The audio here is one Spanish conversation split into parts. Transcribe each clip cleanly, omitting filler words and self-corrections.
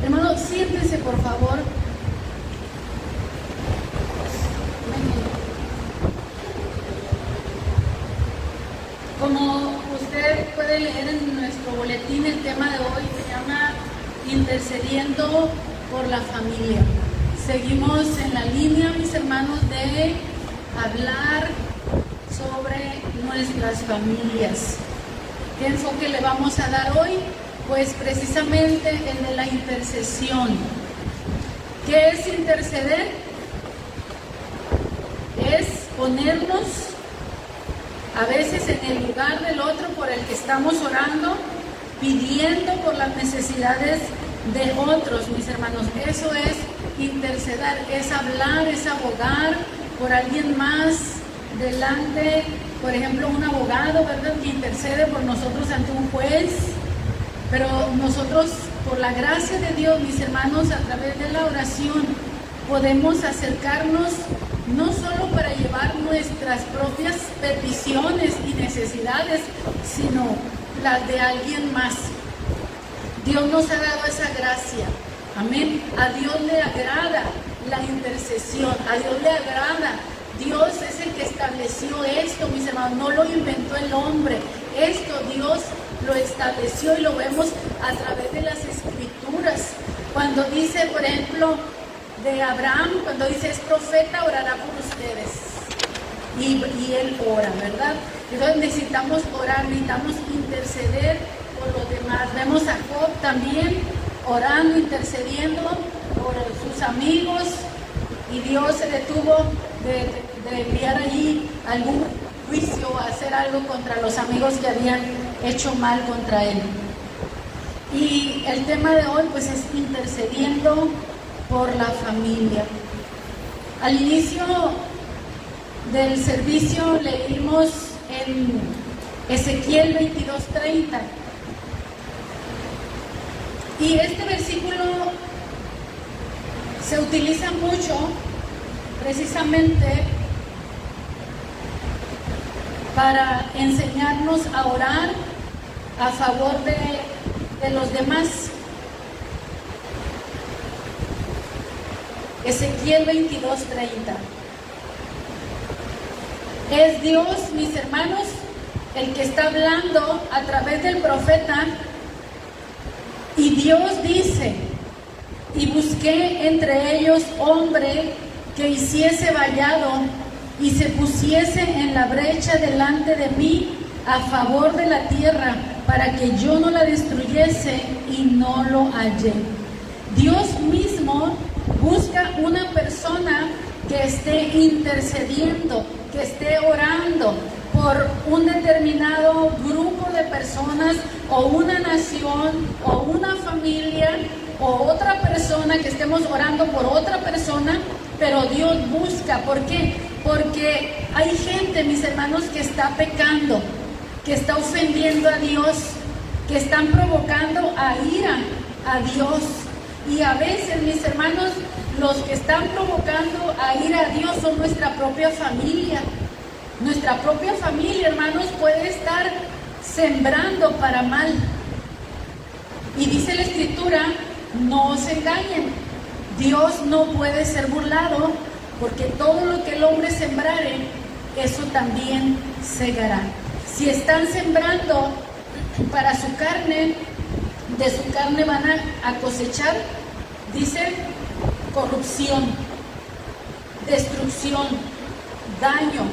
Hermano, siéntese por favor. Como usted puede leer en nuestro boletín, el tema de hoy se llama Intercediendo por la familia. Seguimos en la línea, mis hermanos, de hablar sobre nuestras familias. ¿Qué enfoque le vamos a dar hoy? Pues precisamente el de la intercesión. ¿Qué es interceder? Es ponernos a veces en el lugar del otro por el que estamos orando, pidiendo por las necesidades de otros, mis hermanos. Eso es interceder, es hablar, es abogar por alguien más delante, por ejemplo, un abogado, ¿verdad?, que intercede por nosotros ante un juez. Pero nosotros, por la gracia de Dios, mis hermanos, a través de la oración, podemos acercarnos no solo para llevar nuestras propias peticiones y necesidades, sino las de alguien más. Dios nos ha dado esa gracia. Amén. A Dios le agrada la intercesión, a Dios le agrada. Dios es el que estableció esto, mis hermanos, no lo inventó el hombre. Esto Dios lo estableció y lo vemos a través de las Escrituras. Cuando dice, por ejemplo, de Abraham, cuando dice es profeta, orará por ustedes. Y él ora, ¿verdad? Entonces necesitamos orar, necesitamos interceder por los demás. Vemos a Job también orando, intercediendo por sus amigos, y Dios se detuvo de enviar allí algún juicio o hacer algo contra los amigos que habían hecho mal contra él. Y el tema de hoy pues es intercediendo por la familia. Al inicio del servicio leímos en Ezequiel 22:30, y este versículo se utiliza mucho precisamente para enseñarnos a orar a favor de los demás. Ezequiel 22:30. Es Dios, mis hermanos, el que está hablando a través del profeta, y Dios dice: y busqué entre ellos hombre que hiciese vallado y se pusiese en la brecha delante de mí a favor de la tierra, para que yo no la destruyese, y no lo hallé. Dios mismo busca una persona que esté intercediendo, que esté orando por un determinado grupo de personas, o una nación, o una familia, o otra persona, que estemos orando por otra persona. Pero Dios busca, ¿por qué? Porque hay gente, mis hermanos, que está pecando, que está ofendiendo a Dios, que están provocando a ira a Dios. Y a veces, mis hermanos, los que están provocando a ira a Dios son nuestra propia familia. Nuestra propia familia, hermanos, puede estar sembrando para mal. Y dice la Escritura: no se engañen. Dios no puede ser burlado, porque todo lo que el hombre sembrare, eso también segará. Si están sembrando para su carne, de su carne van a cosechar, dice, corrupción, destrucción, daño.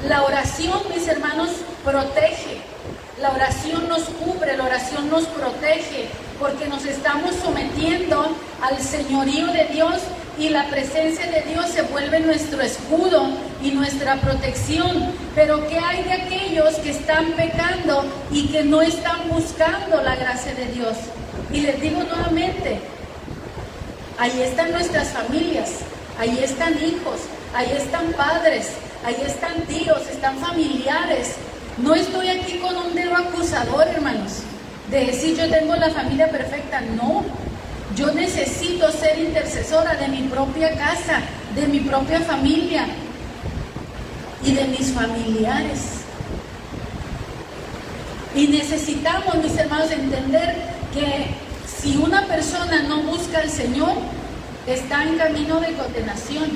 La oración, mis hermanos, protege. La oración nos cubre, la oración nos protege, porque nos estamos sometiendo al señorío de Dios, y la presencia de Dios se vuelve nuestro escudo y nuestra protección. Pero ¿qué hay de aquellos que están pecando y que no están buscando la gracia de Dios? Y les digo nuevamente, ahí están nuestras familias, ahí están hijos, ahí están padres, ahí están tíos, están familiares. No estoy aquí con un dedo acusador, hermanos, de decir yo tengo la familia perfecta. No, yo necesito ser intercesora de mi propia casa, de mi propia familia y de mis familiares. Y necesitamos, mis hermanos, entender que si una persona no busca busca al Señor está en camino de condenación.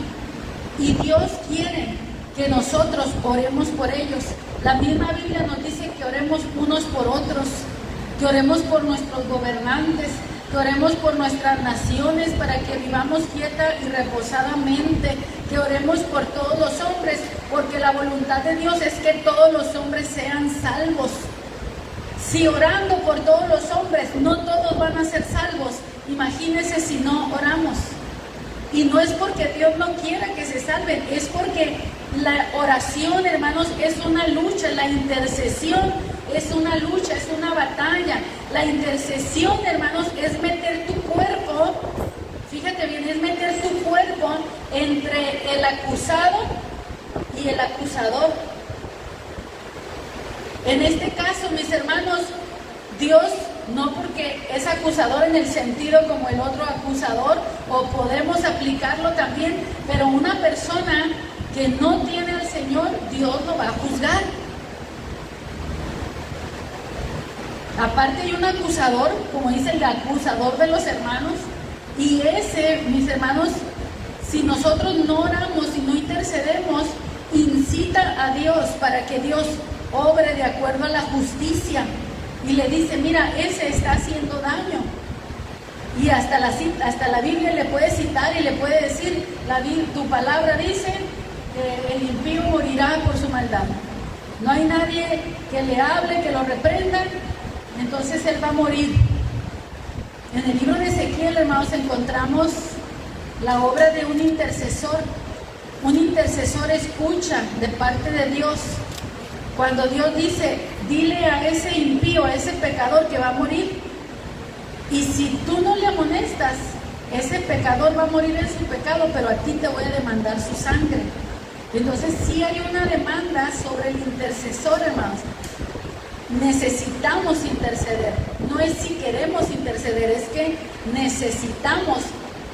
Y Dios quiere que nosotros oremos por ellos. La misma Biblia nos dice que oremos unos por otros, que oremos por nuestros gobernantes, que oremos por nuestras naciones para que vivamos quieta y reposadamente, que oremos por todos los hombres, porque la voluntad de Dios es que todos los hombres sean salvos. Si orando por todos los hombres, no todos van a ser salvos, imagínense si no oramos. Y no es porque Dios no quiera que se salven, es porque la oración, hermanos, es una lucha, la intercesión es una lucha, es una batalla. La intercesión, hermanos, es meter tu cuerpo, fíjate bien, es meter tu cuerpo entre el acusado y el acusador. En este caso, mis hermanos, Dios, no porque es acusador en el sentido como el otro acusador, o podemos aplicarlo también, pero una persona que no tiene al Señor, Dios lo va a juzgar. Aparte hay un acusador, como dice el acusador de los hermanos, y ese, mis hermanos, si nosotros no oramos y no intercedemos, incita a Dios para que Dios obre de acuerdo a la justicia. Y le dice, mira, ese está haciendo daño. Y hasta la Biblia le puede citar y le puede decir, tu palabra dice que el impío morirá por su maldad. No hay nadie que le hable, que lo reprenda, entonces él va a morir. En el libro de Ezequiel, hermanos, encontramos la obra de un intercesor. Un intercesor escucha de parte de Dios. Cuando Dios dice, dile a ese impío, a ese pecador que va a morir, y si tú no le amonestas, ese pecador va a morir en su pecado, pero a ti te voy a demandar su sangre. Entonces sí hay una demanda sobre el intercesor, hermanos. Necesitamos interceder. No es si queremos interceder, es que necesitamos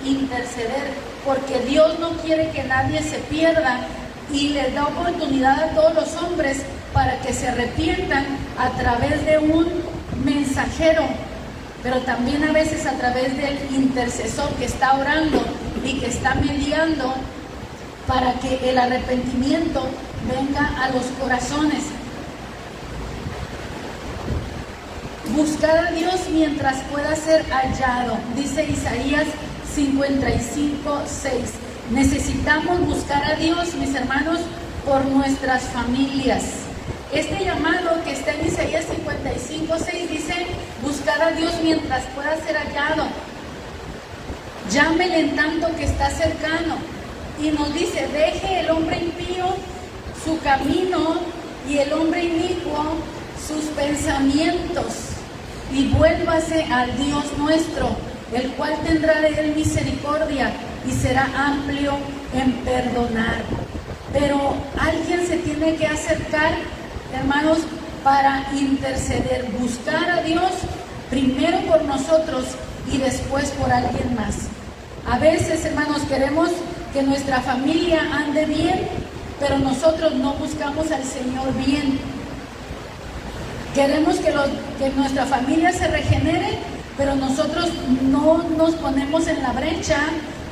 interceder, porque Dios no quiere que nadie se pierda y les da oportunidad a todos los hombres para que se arrepientan a través de un mensajero, pero también a veces a través del intercesor que está orando y que está mediando para que el arrepentimiento venga a los corazones. Buscar a Dios mientras pueda ser hallado, dice Isaías 55:6. Necesitamos buscar a Dios, mis hermanos, por nuestras familias. Este llamado que está en Isaías 55:6 dice, buscar a Dios mientras pueda ser hallado. Llámele en tanto que está cercano. Y nos dice, deje el hombre impío su camino y el hombre inicuo sus pensamientos, y vuélvase al Dios nuestro, el cual tendrá de él misericordia y será amplio en perdonar. Pero alguien se tiene que acercar, hermanos, para interceder, buscar a Dios primero por nosotros y después por alguien más. A veces, hermanos, queremos que nuestra familia ande bien, pero nosotros no buscamos al Señor bien. Queremos que nuestra familia se regenere, pero nosotros no nos ponemos en la brecha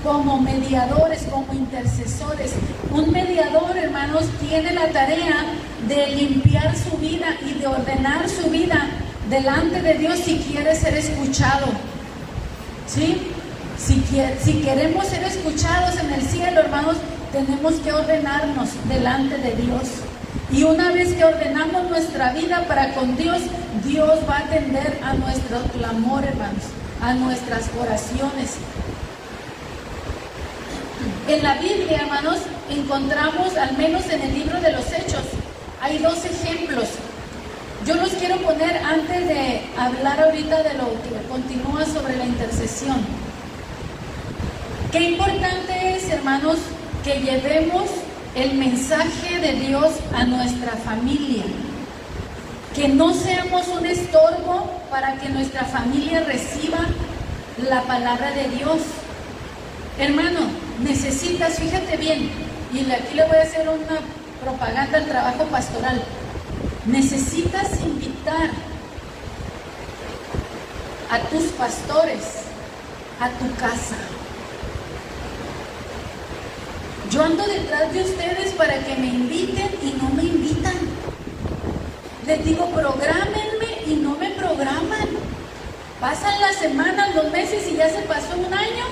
como mediadores, como intercesores. Un mediador, hermanos, tiene la tarea de limpiar su vida y de ordenar su vida delante de Dios si quiere ser escuchado. ¿Sí? Si queremos ser escuchados en el cielo, hermanos, tenemos que ordenarnos delante de Dios. Y una vez que ordenamos nuestra vida para con Dios, Dios va a atender a nuestro clamor, hermanos, a nuestras oraciones. En la Biblia, hermanos, encontramos, al menos en el libro de los Hechos, hay 2 ejemplos. Yo los quiero poner antes de hablar ahorita de lo que continúa sobre la intercesión. Qué importante es, hermanos, que llevemos el mensaje de Dios a nuestra familia. Que no seamos un estorbo para que nuestra familia reciba la palabra de Dios. Hermano, necesitas, fíjate bien, y aquí le voy a hacer una propaganda al trabajo pastoral. Necesitas invitar a tus pastores a tu casa. Yo ando detrás de ustedes para que me inviten y no me invitan. Les digo, prográmenme y no me programan. Pasan las semanas, los meses y ya se pasó un año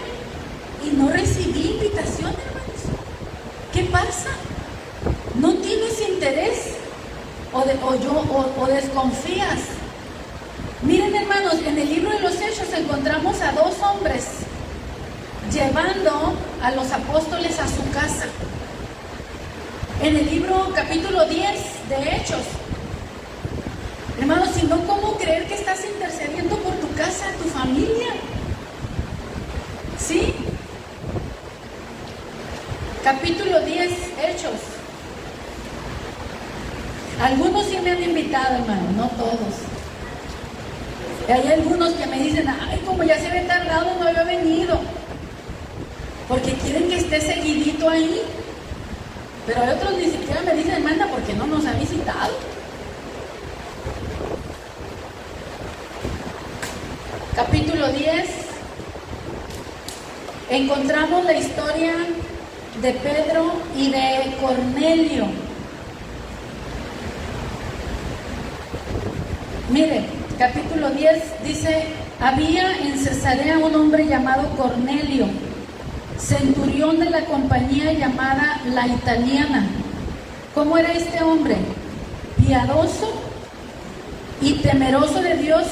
y no recibí invitación, hermanos. ¿Qué pasa? ¿No tienes interés? ¿O desconfías? Miren, hermanos, en el libro de los Hechos encontramos a dos hombres llevando a los apóstoles a su casa. En el libro capítulo 10 de Hechos. Hermanos, si no, ¿cómo creer que estás intercediendo por tu casa, tu familia? ¿Sí? Capítulo 10, Hechos. Algunos sí me han invitado, hermano, no todos. Y hay algunos que me dicen, ay, como ya se ve tardado, no había venido. Porque quieren que esté seguidito ahí. Pero hay otros ni siquiera me dicen, hermana, ¿por qué no nos ha visitado? Capítulo 10. Encontramos la historia de Pedro y de Cornelio. Mire, capítulo 10 dice, había en Cesarea un hombre llamado Cornelio, centurión de la compañía llamada La Italiana. ¿Cómo era este hombre? Piadoso y temeroso de Dios.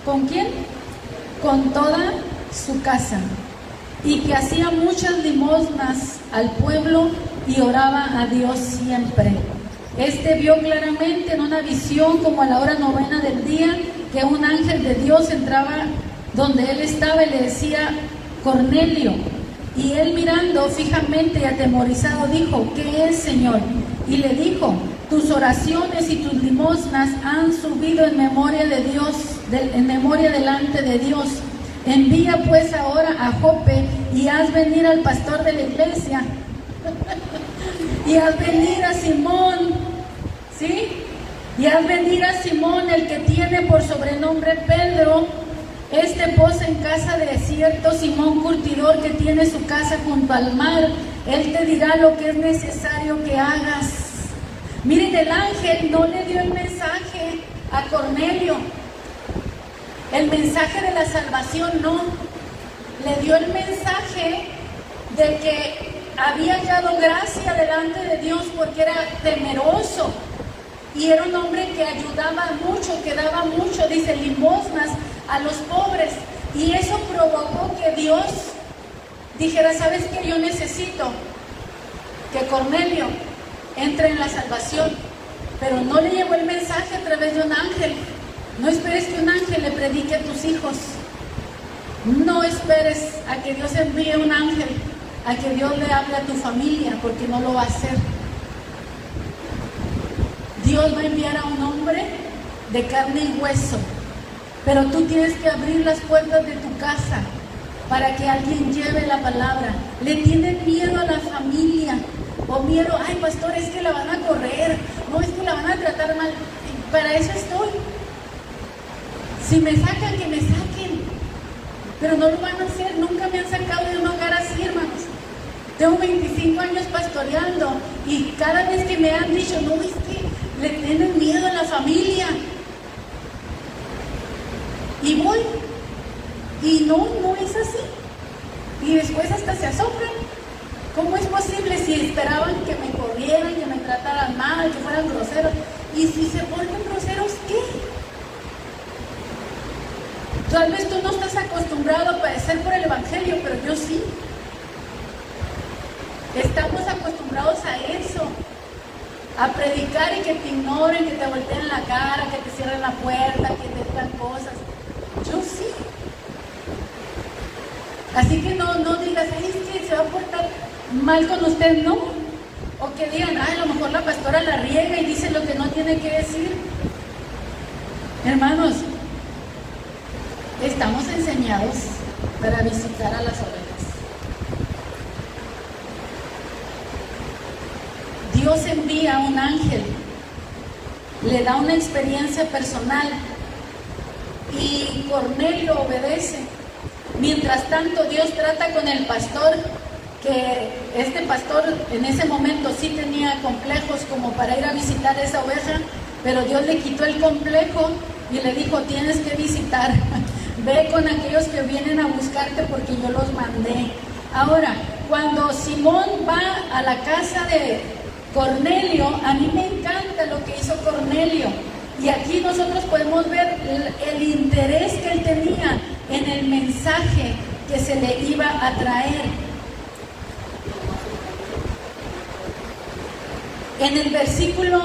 ¿Con quién? Con toda su casa. Y que hacía muchas limosnas al pueblo y oraba a Dios siempre. Este vio claramente en una visión como a la hora 9 del día que un ángel de Dios entraba donde él estaba y le decía, Cornelio. Y él mirando fijamente y atemorizado dijo, ¿qué es, Señor? Y le dijo, tus oraciones y tus limosnas han subido en memoria de Dios, en memoria delante de Dios. Envía pues ahora a Jope y haz venir al pastor de la iglesia y haz venir a Simón, ¿sí? Y haz venir a Simón, el que tiene por sobrenombre Pedro. Este posa en casa de cierto Simón curtidor que tiene su casa junto al mar. Él te dirá lo que es necesario que hagas. Miren, el ángel no le dio el mensaje a Cornelio, el mensaje de la salvación, no. Le dio el mensaje de que había hallado gracia delante de Dios porque era temeroso y era un hombre que ayudaba mucho, que daba mucho, dice, limosnas a los pobres. Y eso provocó que Dios dijera, ¿sabes qué? Yo necesito que Cornelio entre en la salvación. Pero no le llegó el mensaje a través de un ángel. No esperes que un ángel le predique a tus hijos. No esperes a que Dios envíe un ángel, a que Dios le hable a tu familia, porque no lo va a hacer. Dios va a enviar a un hombre de carne y hueso, pero tú tienes que abrir las puertas de tu casa para que alguien lleve la palabra. Le tienen miedo a la familia, o miedo, ay pastor, es que la van a correr, no, es que la van a tratar mal. Para eso estoy. Si me sacan, que me saquen, pero no lo van a hacer. Nunca me han sacado de un hogar así, hermanos. Tengo 25 años pastoreando y cada vez que me han dicho, no, es que le tienen miedo a la familia, y voy, y no es así, y después hasta se asombran. ¿Cómo es posible si esperaban que me corrieran, que me trataran mal, que fueran groseros? Y si se ponen groseros, ¿qué? Tal vez tú no estás acostumbrado a padecer por el evangelio, pero yo sí. Estamos acostumbrados a eso, a predicar y que te ignoren, que te volteen la cara, que te cierren la puerta, que te digan cosas. Yo sí. Así que no digas, ay, es que se va a portar mal con usted, no. O que digan, ay, a lo mejor la pastora la riega y dice lo que no tiene que decir. Hermanos, estamos enseñados para visitar a las ovejas. Dios envía a un ángel, le da una experiencia personal y Cornelio obedece. Mientras tanto, Dios trata con el pastor, que este pastor en ese momento sí tenía complejos como para ir a visitar esa oveja, pero Dios le quitó el complejo y le dijo, tienes que visitar, ve con aquellos que vienen a buscarte porque yo los mandé. Ahora, cuando Simón va a la casa de Cornelio, a mí me encanta lo que hizo Cornelio. Y aquí nosotros podemos ver el interés que él tenía en el mensaje que se le iba a traer. En el versículo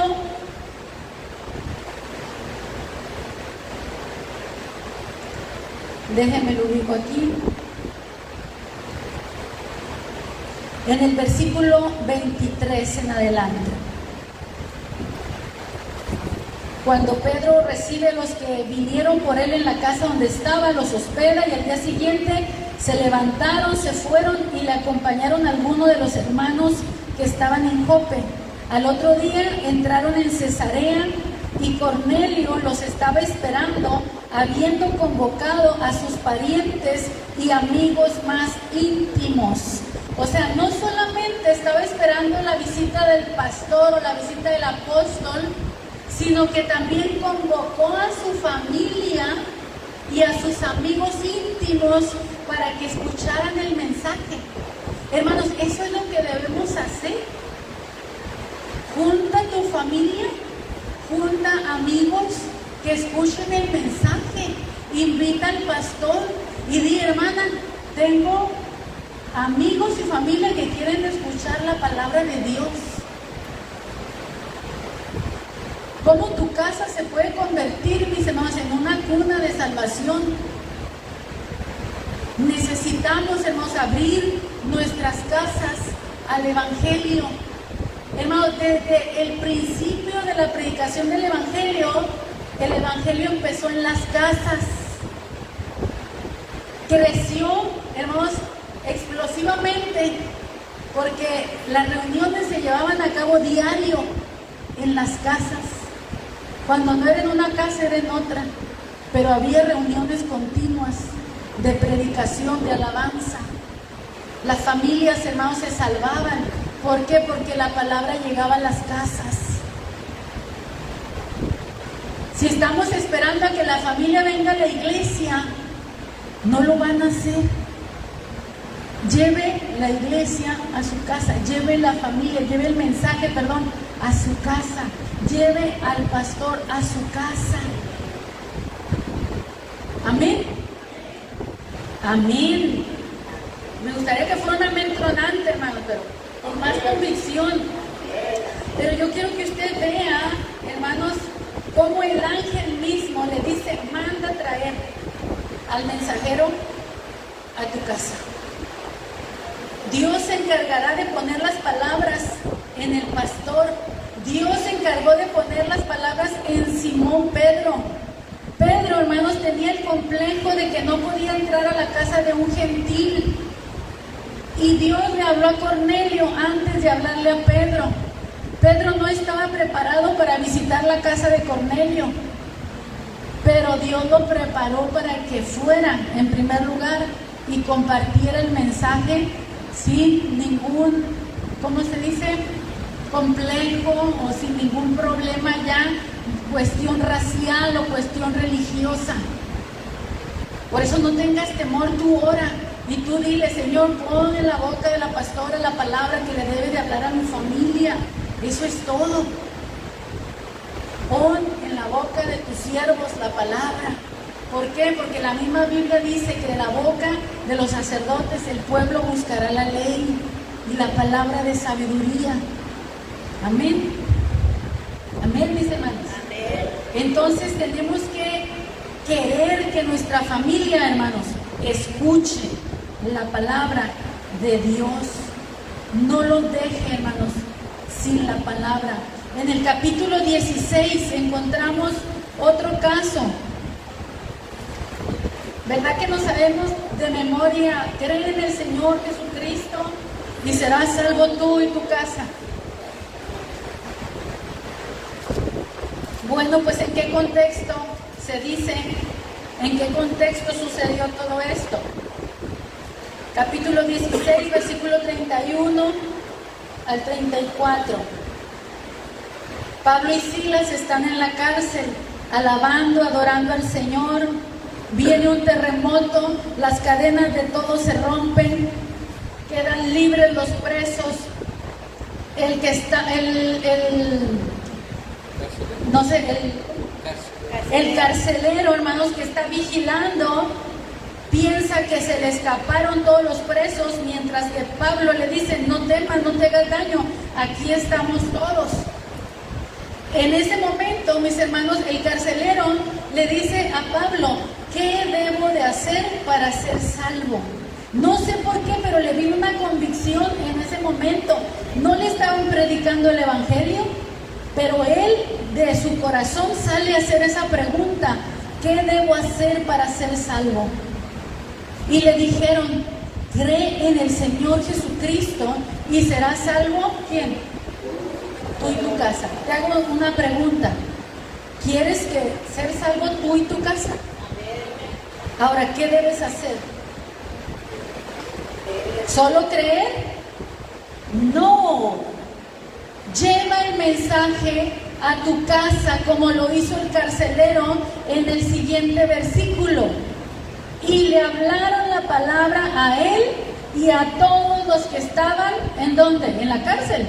déjenme lo ubico aquí. En el versículo 23 en adelante. Cuando Pedro recibe a los que vinieron por él en la casa donde estaba, los hospeda y al día siguiente se levantaron, se fueron y le acompañaron algunos de los hermanos que estaban en Jope. Al otro día entraron en Cesarea y Cornelio los estaba esperando, habiendo convocado a sus parientes y amigos más íntimos. O sea, no solamente estaba esperando la visita del pastor o la visita del apóstol, sino que también convocó a su familia y a sus amigos íntimos para que escucharan el mensaje. Hermanos, eso es lo que debemos hacer. Junta a tu familia, junta amigos que escuchen el mensaje, invita al pastor y di, hermana, tengo amigos y familia que quieren escuchar la palabra de Dios. ¿Cómo tu casa se puede convertir, mis hermanos, en una cuna de salvación? Necesitamos, hermanos, abrir nuestras casas al Evangelio. Hermanos, desde el principio de la predicación del Evangelio, el Evangelio empezó en las casas. Creció, hermanos, explosivamente, porque las reuniones se llevaban a cabo diario en las casas. Cuando no era en una casa, era en otra, pero había reuniones continuas de predicación, de alabanza. Las familias, hermanos, se salvaban. ¿Por qué? Porque la palabra llegaba a las casas. Si estamos esperando a que la familia venga a la iglesia, no lo van a hacer. Lleve la iglesia a su casa, lleve la familia, lleve el mensaje, a su casa, lleve al pastor a su casa. Amén. Amén. Me gustaría que fuera un amén tronante, hermano, pero con más convicción. Pero yo quiero que usted vea, hermanos, cómo el ángel mismo le dice, manda traer al mensajero a tu casa. Dios se encargará de poner las palabras en el pastor. Dios se encargó de poner las palabras en Simón Pedro. Pedro, hermanos, tenía el complejo de que no podía entrar a la casa de un gentil. Y Dios le habló a Cornelio antes de hablarle a Pedro. Pedro no estaba preparado para visitar la casa de Cornelio, pero Dios lo preparó para que fuera en primer lugar y compartiera el mensaje sin ningún, ¿cómo se dice?, complejo o sin ningún problema ya, cuestión racial o cuestión religiosa. Por eso no tengas temor, tú ora y tú dile, Señor, pon en la boca de la pastora la palabra que le debe de hablar a mi familia. Eso es todo. Pon en la boca de tus siervos la palabra. ¿Por qué? Porque la misma Biblia dice que de la boca de los sacerdotes el pueblo buscará la ley y la palabra de sabiduría. Amén. Amén, mis hermanos. Amén. Entonces tenemos que querer que nuestra familia, hermanos, escuche la palabra de Dios. No los deje, hermanos, sin la palabra. En el capítulo 16 encontramos otro caso. ¿Verdad que no sabemos de memoria? Cree en el Señor Jesucristo y serás salvo tú y tu casa. Bueno, pues ¿en qué contexto se dice? ¿En qué contexto sucedió todo esto? capítulo 16, versículo 31 al 34. Pablo y Silas están en la cárcel, alabando, adorando al Señor. Viene un terremoto, las cadenas de todos se rompen, quedan libres los presos. El que está, el carcelero, hermanos, que está vigilando, piensa que se le escaparon todos los presos, mientras que Pablo le dice: no temas, no te hagas daño, aquí estamos todos. En ese momento, mis hermanos, el carcelero le dice a Pablo: ¿qué debo de hacer para ser salvo? No sé por qué, pero le vino una convicción en ese momento. No le estaban predicando el evangelio, pero él de su corazón sale a hacer esa pregunta: ¿qué debo hacer para ser salvo? Y le dijeron: cree en el Señor Jesucristo y serás salvo. ¿Quién? Tú y tu casa. Te hago una pregunta: ¿quieres ser salvo tú y tu casa? Ahora, ¿qué debes hacer? ¿Solo creer? No. Lleva el mensaje a tu casa, como lo hizo el carcelero en el siguiente versículo. Y le hablaron la palabra a él y a todos los que estaban, ¿en dónde? En la cárcel.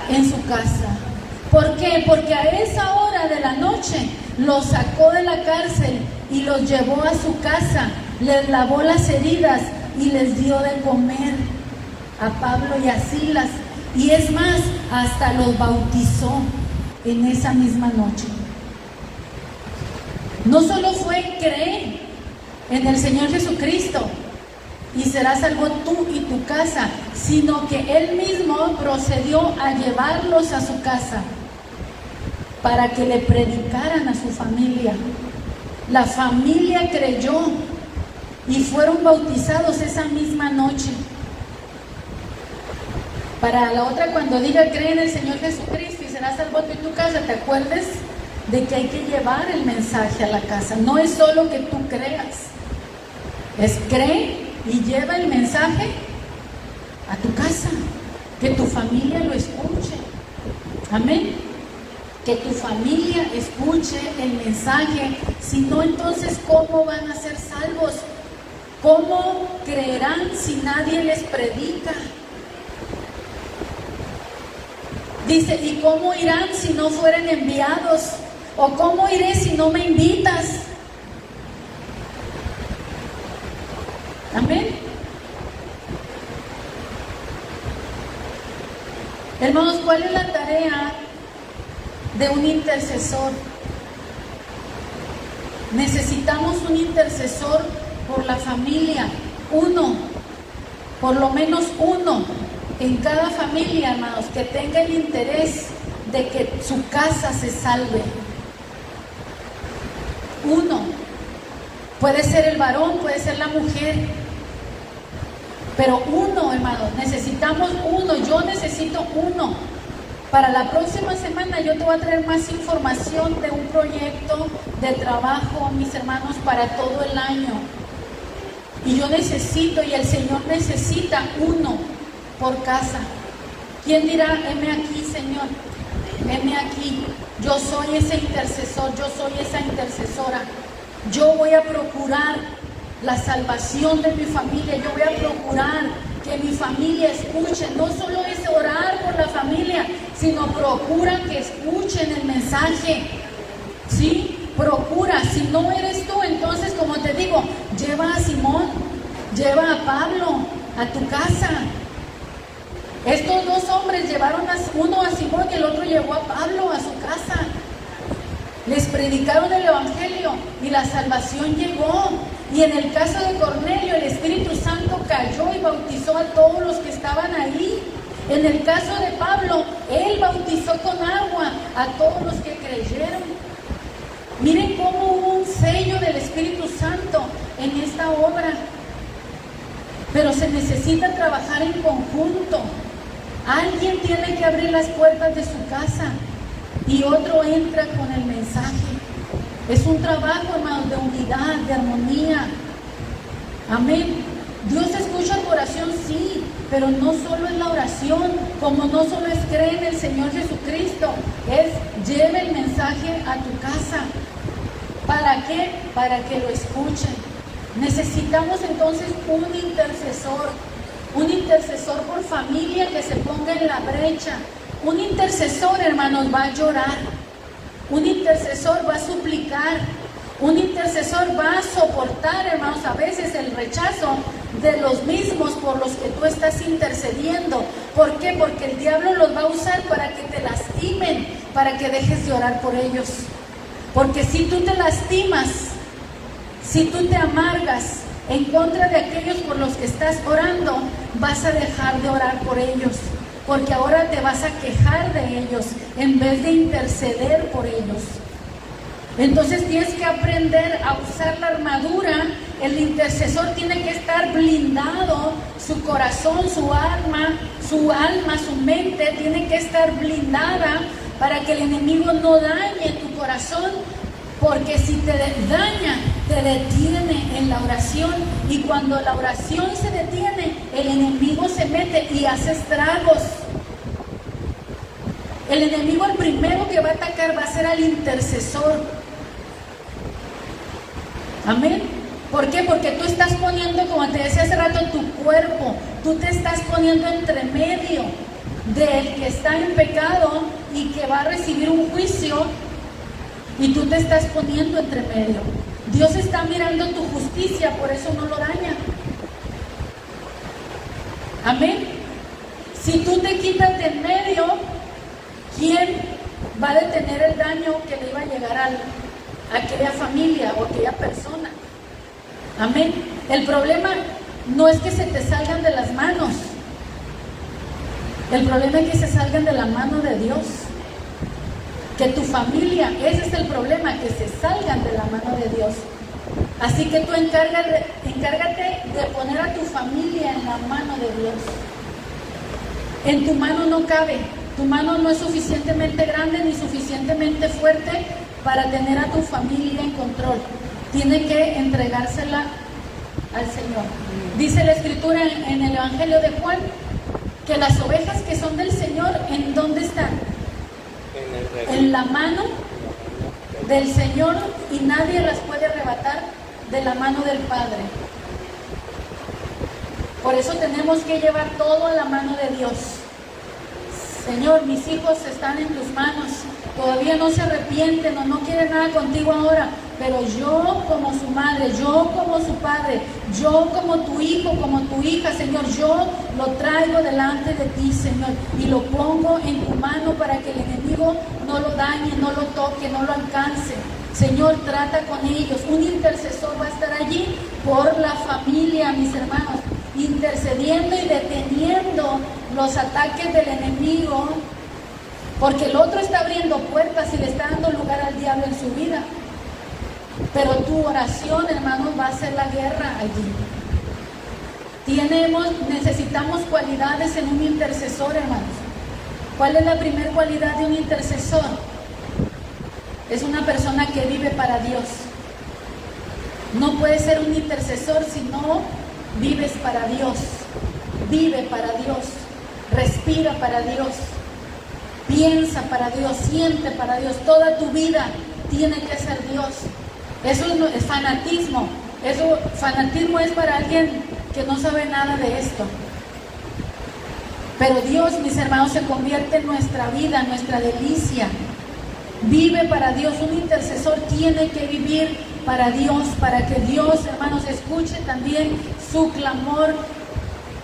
En su casa. ¿Por qué? Porque a esa hora de la noche los sacó de la cárcel y los llevó a su casa, les lavó las heridas y les dio de comer a Pablo y a Silas. Y es más, hasta los bautizó en esa misma noche. No solo fue creer en el Señor Jesucristo y serás salvo tú y tu casa, sino que él mismo procedió a llevarlos a su casa para que le predicaran a su familia. La familia creyó y fueron bautizados esa misma noche. Para la otra, cuando diga cree en el Señor Jesucristo y serás salvo tú y tu casa, te acuerdes de que hay que llevar el mensaje a la casa. No es solo que tú creas, es cree y lleva el mensaje a tu casa, que tu familia lo escuche. Amén. Que tu familia escuche el mensaje. Si no, entonces ¿cómo van a ser salvos? ¿Cómo creerán si nadie les predica? Dice: ¿y cómo irán si no fueren enviados? ¿O cómo iré si no me invitas? Amén. Hermanos, ¿cuál es la tarea de un intercesor? Necesitamos un intercesor por la familia. Uno, por lo menos uno en cada familia, hermanos, que tenga el interés de que su casa se salve. Uno. Puede ser el varón, puede ser la mujer, pero uno, hermanos, necesitamos uno. Yo necesito uno. Para la próxima semana yo te voy a traer más información de un proyecto de trabajo, mis hermanos, para todo el año. Y yo necesito, y el Señor necesita uno por casa. ¿Quién dirá: heme aquí, Señor? Heme aquí. Yo soy ese intercesor, yo soy esa intercesora. Yo voy a procurar la salvación de mi familia. Yo voy a procurar que mi familia escuche. No solo es orar por la familia, sino procura que escuchen el mensaje. ¿Sí? Procura. Si no eres tú, entonces, como te digo, lleva a Simón, lleva a Pablo a tu casa. Estos dos hombres llevaron uno a Simón y el otro llevó a Pablo a su casa. Les predicaron el evangelio y la salvación llegó. Y en el caso de Cornelio, el Espíritu Santo cayó y bautizó a todos los que estaban ahí. En el caso de Pablo, él bautizó con agua a todos los que creyeron. Miren cómo hubo un sello del Espíritu Santo en esta obra. Pero se necesita trabajar en conjunto. Alguien tiene que abrir las puertas de su casa y otro entra con el mensaje. Es un trabajo, hermanos, de unidad, de armonía. Amén. Dios escucha tu oración, sí, pero no solo es la oración, como no solo es creer en el Señor Jesucristo, es lleve el mensaje a tu casa. ¿Para qué? Para que lo escuchen. Necesitamos entonces un intercesor por familia que se ponga en la brecha. Un intercesor, hermanos, va a llorar. Un intercesor va a suplicar. Un intercesor va a soportar, hermanos, a veces el rechazo de los mismos por los que tú estás intercediendo. ¿Por qué? Porque el diablo los va a usar para que te lastimen, para que dejes de orar por ellos. Porque si tú te lastimas, si tú te amargas en contra de aquellos por los que estás orando, vas a dejar de orar por ellos. Porque ahora te vas a quejar de ellos en vez de interceder por ellos. Entonces tienes que aprender a usar la armadura. El intercesor tiene que estar blindado, su corazón, su alma, su mente tiene que estar blindada para que el enemigo no dañe tu corazón, porque si te daña, te detiene en la oración, y cuando la oración se detiene, el enemigo se mete y hace estragos. El enemigo, el primero que va a atacar va a ser al intercesor. Amén. ¿Por qué? Porque tú estás poniendo, como te decía hace rato, tu cuerpo, tú te estás poniendo entre medio del que está en pecado y que va a recibir un juicio, y tú te estás poniendo entre medio. Dios está mirando tu justicia, por eso no lo daña. Amén. Si tú te quitas de en medio, ¿quién va a detener el daño que le iba a llegar a aquella familia o aquella persona? Amén. El problema no es que se te salgan de las manos. El problema es que se salgan de la mano de Dios. Que tu familia, ese es el problema, que se salgan de la mano de Dios. Así que tú encárgate de poner a tu familia en la mano de Dios. En tu mano no cabe. Tu mano no es suficientemente grande ni suficientemente fuerte para tener a tu familia en control. Tiene que entregársela al Señor. Dice la Escritura en el Evangelio de Juan que las ovejas que son del Señor, ¿en dónde están? En la mano del Señor, y nadie las puede arrebatar de la mano del Padre. Por eso tenemos que llevar todo a la mano de Dios. Señor, mis hijos están en tus manos, todavía no se arrepienten o no quieren nada contigo ahora, pero yo como su madre, yo como su padre, yo como tu hijo, como tu hija, Señor, yo lo traigo delante de ti, Señor, y lo pongo en tu mano para que el enemigo no lo dañe, no lo toque, no lo alcance. Señor, trata con ellos. Un intercesor va a estar allí por la familia, mis hermanos, intercediendo y deteniendo los ataques del enemigo, porque el otro está abriendo puertas y le está dando lugar al diablo en su vida. Pero tu oración, hermanos, va a ser la guerra allí. Necesitamos cualidades en un intercesor, hermanos. ¿Cuál es la primera cualidad de un intercesor? Es una persona que vive para Dios. No puedes ser un intercesor si no vives para Dios. Vive para Dios. Respira para Dios. Piensa para Dios. Siente para Dios. Toda tu vida tiene que ser Dios. Eso es fanatismo. Fanatismo es para alguien que no sabe nada de esto. Pero Dios, mis hermanos, se convierte en nuestra vida, en nuestra delicia. Vive para Dios. Un intercesor tiene que vivir para Dios, para que Dios, hermanos, escuche también su clamor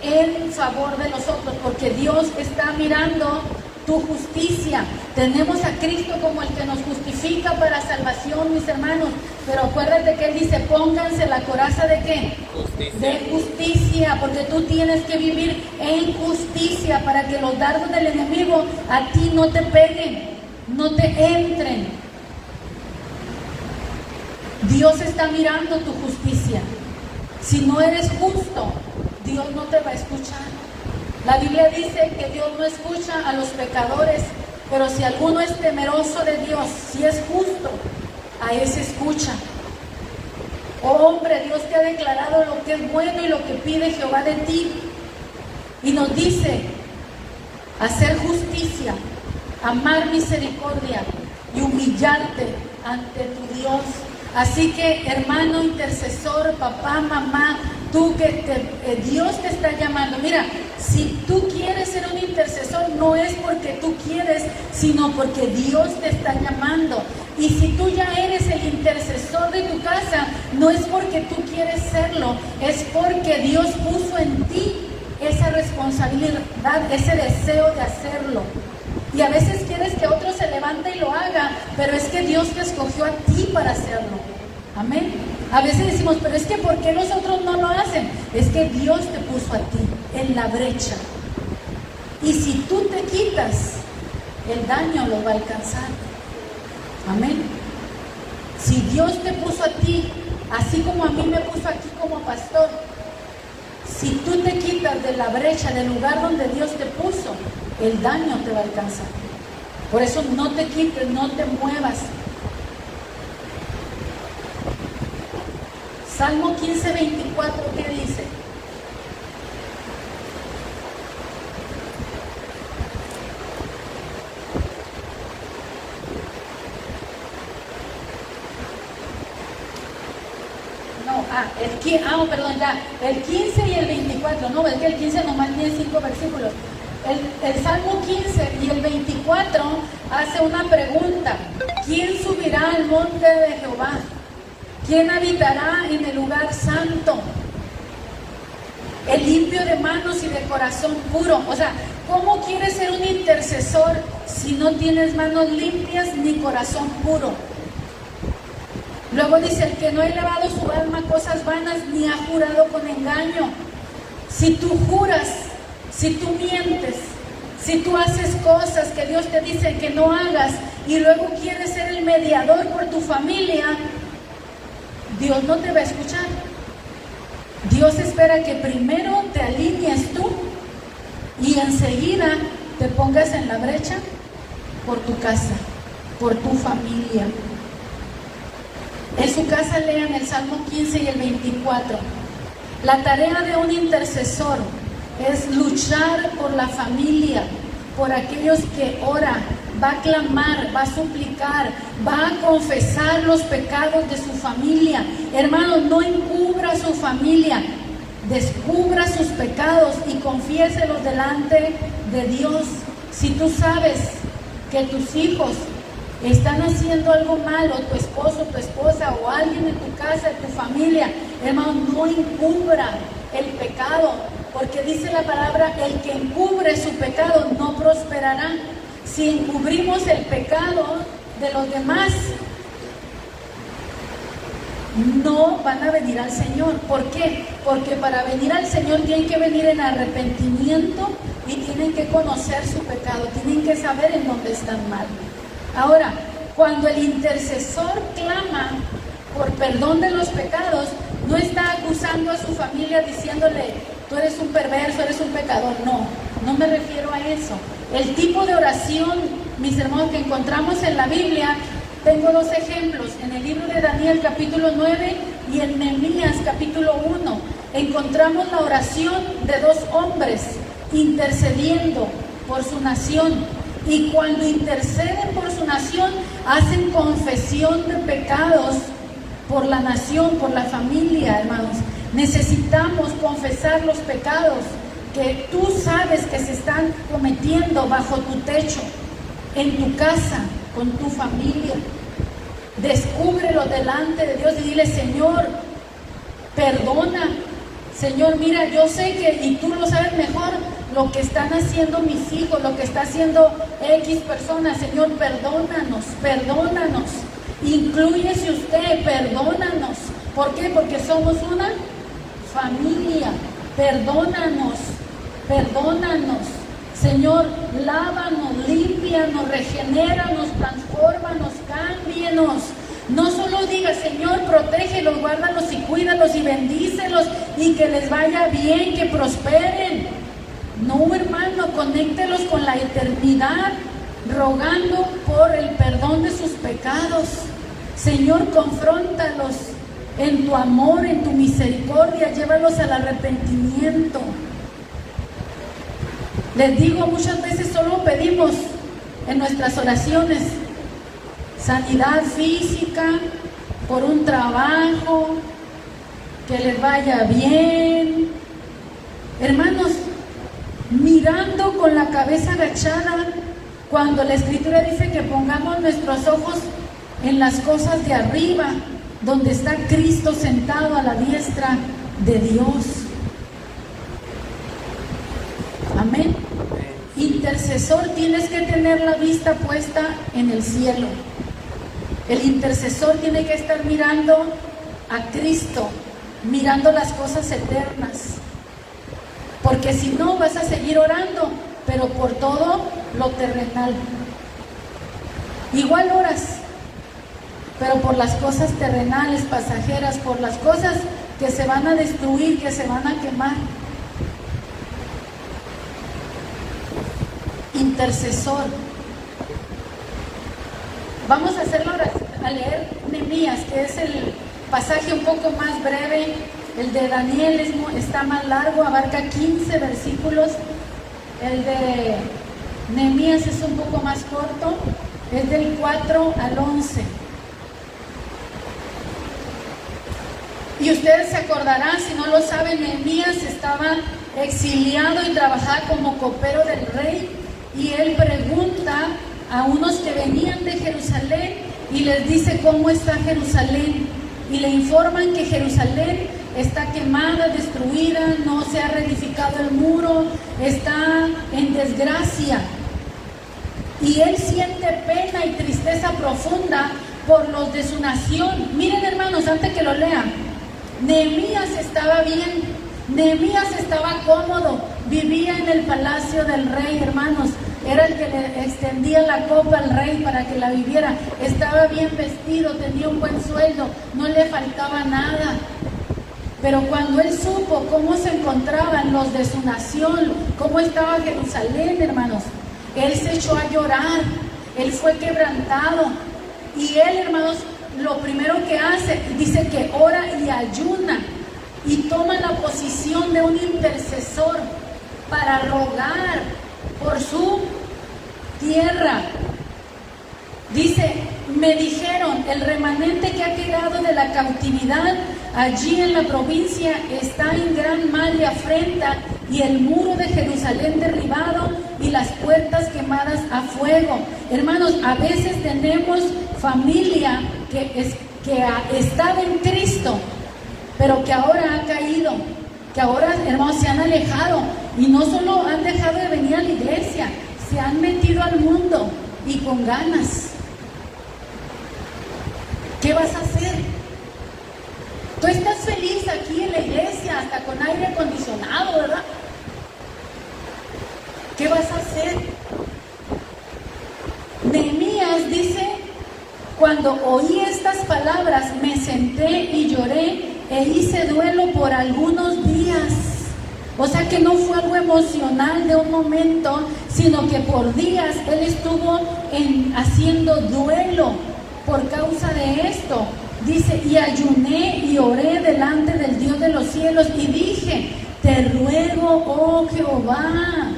en favor de nosotros, porque Dios está mirando tu justicia. Tenemos a Cristo como el que nos justifica para salvación, mis hermanos, pero acuérdate que Él dice, pónganse la coraza ¿de qué? Justicia. De justicia, porque tú tienes que vivir en justicia para que los dardos del enemigo a ti no te peguen, no te entren. Dios está mirando tu justicia. Si no eres justo, Dios no te va a escuchar. La Biblia dice que Dios no escucha a los pecadores, pero si alguno es temeroso de Dios, si es justo, a ese escucha. Oh hombre, Dios te ha declarado lo que es bueno y lo que pide Jehová de ti. Y nos dice, hacer justicia, amar misericordia y humillarte ante tu Dios. Así que, hermano intercesor, papá, mamá, tú que Dios te está llamando. Mira, si tú quieres ser un intercesor, no es porque tú quieres, sino porque Dios te está llamando. Y si tú ya eres el intercesor de tu casa, no es porque tú quieres serlo, es porque Dios puso en ti esa responsabilidad, ese deseo de hacerlo. Y a veces quieres que otro se levante y lo haga, pero es que Dios te escogió a ti para hacerlo. Amén. A veces decimos, pero es que ¿por qué los otros no lo hacen? Es que Dios te puso a ti en la brecha. Y si tú te quitas, el daño lo va a alcanzar. Amén. Si Dios te puso a ti, así como a mí me puso aquí como pastor, si tú te quitas de la brecha, del lugar donde Dios te puso, el daño te va a alcanzar. Por eso no te quites, no te muevas. Salmo 15, 24, ¿qué dice? El 15 y el 24, no, es que el 15 nomás tiene 5 versículos. El Salmo 15 y el 24 hace una pregunta: ¿quién subirá al monte de Jehová? ¿Quién habitará en el lugar santo? El limpio de manos y de corazón puro. O sea, ¿cómo quieres ser un intercesor si no tienes manos limpias ni corazón puro? Luego dice, el que no ha elevado su alma a cosas vanas ni ha jurado con engaño. Si tú juras, si tú mientes, si tú haces cosas que Dios te dice que no hagas y luego quieres ser el mediador por tu familia, Dios no te va a escuchar. Dios espera que primero te alinees tú y enseguida te pongas en la brecha por tu casa, por tu familia. En su casa lean el Salmo 15 y el 24. La tarea de un intercesor es luchar por la familia, por aquellos que ora, va a clamar, va a suplicar, va a confesar los pecados de su familia. Hermano, no encubra a su familia, descubra sus pecados y confiéselos delante de Dios. Si tú sabes que tus hijos están haciendo algo malo, tu esposo, tu esposa o alguien en tu casa, en tu familia, hermano, no encubra el pecado, porque dice la palabra, el que encubre su pecado no prosperará. Si encubrimos el pecado de los demás, no van a venir al Señor. ¿Por qué? Porque para venir al Señor tienen que venir en arrepentimiento y tienen que conocer su pecado, tienen que saber en dónde están mal. Ahora, cuando el intercesor clama por perdón de los pecados, no está acusando a su familia diciéndole, tú eres un perverso, eres un pecador. No, no me refiero a eso. El tipo de oración, mis hermanos, que encontramos en la Biblia, tengo 2 ejemplos. En el libro de Daniel capítulo 9 y en Nehemías capítulo 1, encontramos la oración de 2 hombres intercediendo por su nación. Y cuando interceden por su nación, hacen confesión de pecados por la nación, por la familia, hermanos. Necesitamos confesar los pecados que tú sabes que se están cometiendo bajo tu techo, en tu casa, con tu familia. Descúbrelo delante de Dios y dile, Señor, perdona. Señor, mira, yo sé que, y tú lo sabes mejor, lo que están haciendo mis hijos, lo que está haciendo X personas. Señor, perdónanos, perdónanos. Inclúyese usted, perdónanos. ¿Por qué? Porque somos una familia. Perdónanos, perdónanos. Señor, lávanos, límpianos, regenéranos, transfórmanos, cámbienos. No solo diga, Señor, protégelos, guárdalos y cuídalos y bendícelos y que les vaya bien, que prosperen. No, hermano, conéctelos con la eternidad, rogando por el perdón de sus pecados. Señor, confróntalos en tu amor, en tu misericordia, llévalos al arrepentimiento. Les digo, muchas veces solo pedimos en nuestras oraciones sanidad física, por un trabajo, que les vaya bien. Hermanos, mirando con la cabeza agachada, cuando la Escritura dice que pongamos nuestros ojos en las cosas de arriba, donde está Cristo sentado a la diestra de Dios. Amén. Intercesor, tienes que tener la vista puesta en el cielo. El intercesor tiene que estar mirando a Cristo, mirando las cosas eternas. Porque si no, vas a seguir orando, pero por todo lo terrenal. Igual oras, pero por las cosas terrenales, pasajeras, por las cosas que se van a destruir, que se van a quemar. Intercesor. Vamos a leer Nehemías, que es el pasaje un poco más breve. El de Daniel está más largo, abarca 15 versículos. El de Nehemías es un poco más corto, es del 4 al 11. Y ustedes se acordarán, si no lo saben, Nehemías estaba exiliado y trabajaba como copero del rey. Y él pregunta a unos que venían de Jerusalén y les dice cómo está Jerusalén. Y le informan que Jerusalén está quemada, destruida, no se ha reedificado el muro, está en desgracia. Y él siente pena y tristeza profunda por los de su nación. Miren, hermanos, antes que lo lean, Nehemías estaba bien, Nehemías estaba cómodo, vivía en el palacio del rey, hermanos. Era el que le extendía la copa al rey para que la viviera. Estaba bien vestido, tenía un buen sueldo, no le faltaba nada. Pero cuando él supo cómo se encontraban los de su nación, cómo estaba Jerusalén, hermanos, él se echó a llorar, él fue quebrantado. Y él, hermanos, lo primero que hace, dice que ora y ayuna y toma la posición de un intercesor para rogar por su tierra. Dice, me dijeron, el remanente que ha quedado de la cautividad allí en la provincia está en gran mal y afrenta, y el muro de Jerusalén derribado y las puertas quemadas a fuego. Hermanos, a veces tenemos familia que estaba en Cristo, pero que ahora ha caído, que ahora, hermanos, se han alejado, y no solo han dejado de venir a la iglesia, se han metido al mundo y con ganas. ¿Qué vas a hacer? Tú estás feliz aquí en la iglesia, hasta con aire acondicionado, ¿verdad? ¿Qué vas a hacer? Nehemías dice, cuando oí estas palabras, me senté y lloré e hice duelo por algunos días. O sea que no fue algo emocional de un momento, sino que por días él estuvo haciendo duelo por causa de esto. Dice, y ayuné y oré delante del Dios de los cielos y dije, te ruego, oh Jehová,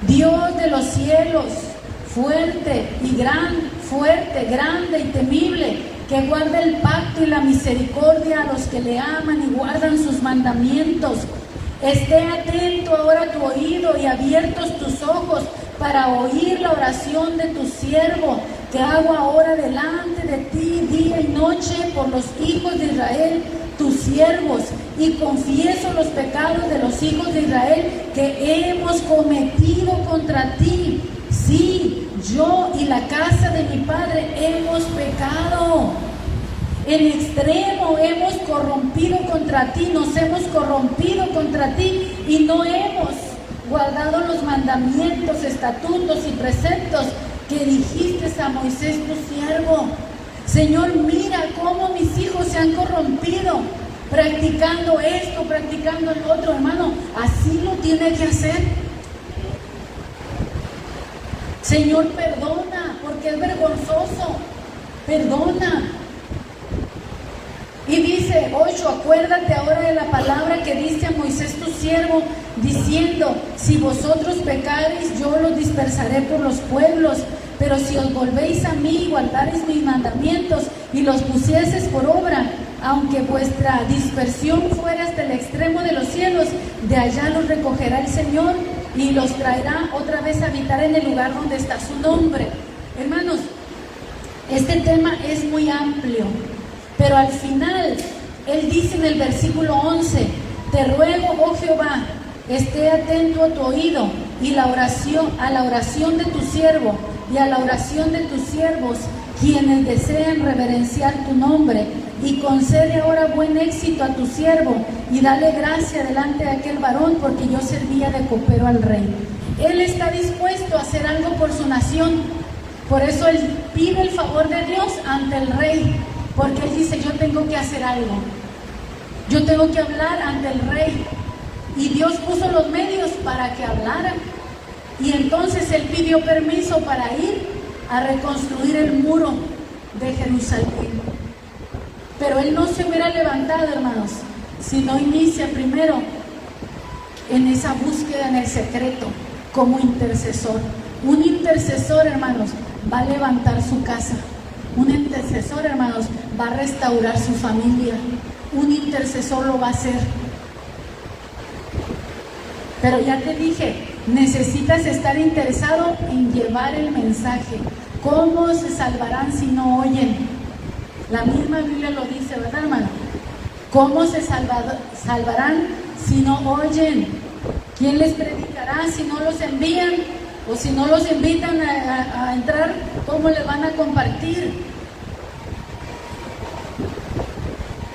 Dios de los cielos, fuerte, grande y temible, que guarde el pacto y la misericordia a los que le aman y guardan sus mandamientos. Esté atento ahora tu oído y abiertos tus ojos para oír la oración de tu siervo, que hago ahora delante de ti día y noche por los hijos de Israel, tus siervos, y confieso los pecados de los hijos de Israel que hemos cometido contra ti. Sí, yo y la casa de mi padre hemos pecado. En extremo hemos corrompido contra ti, nos hemos corrompido contra ti y no hemos guardado los mandamientos, estatutos y preceptos que dijiste a Moisés tu siervo. Señor, mira cómo mis hijos se han corrompido, practicando esto, practicando el otro. Hermano, así lo tiene que hacer. Señor, perdona, porque es vergonzoso. Perdona. Y dice 8, acuérdate ahora de la palabra que diste a Moisés tu siervo, diciendo, si vosotros pecareis, yo los dispersaré por los pueblos, pero si os volvéis a mí y guardareis mis mandamientos y los pusieseis por obra, aunque vuestra dispersión fuera hasta el extremo de los cielos, de allá los recogerá el Señor y los traerá otra vez a habitar en el lugar donde está su nombre. Hermanos, este tema es muy amplio, pero al final, Él dice en el versículo 11, te ruego, oh Jehová, esté atento a tu oído y a la oración de tu siervo y a la oración de tus siervos, quienes desean reverenciar tu nombre, y concede ahora buen éxito a tu siervo, y dale gracia delante de aquel varón, porque yo servía de copero al rey. Él está dispuesto a hacer algo por su nación, por eso él pide el favor de Dios ante el rey, porque él dice, yo tengo que hacer algo, yo tengo que hablar ante el rey, y Dios puso los medios para que hablara, y entonces él pidió permiso para ir a reconstruir el muro de Jerusalén. Pero él no se hubiera levantado, hermanos, si no inicia primero en esa búsqueda en el secreto como intercesor. Un intercesor, hermanos, va a levantar su casa. Un intercesor, hermanos, va a restaurar su familia. Un intercesor lo va a hacer. Pero ya te dije, necesitas estar interesado en llevar el mensaje. ¿Cómo se salvarán si no oyen? La misma Biblia lo dice, ¿verdad, hermano? ¿Cómo se salvarán si no oyen? ¿Quién les predicará si no los envían? O si no los invitan a entrar, ¿cómo les van a compartir?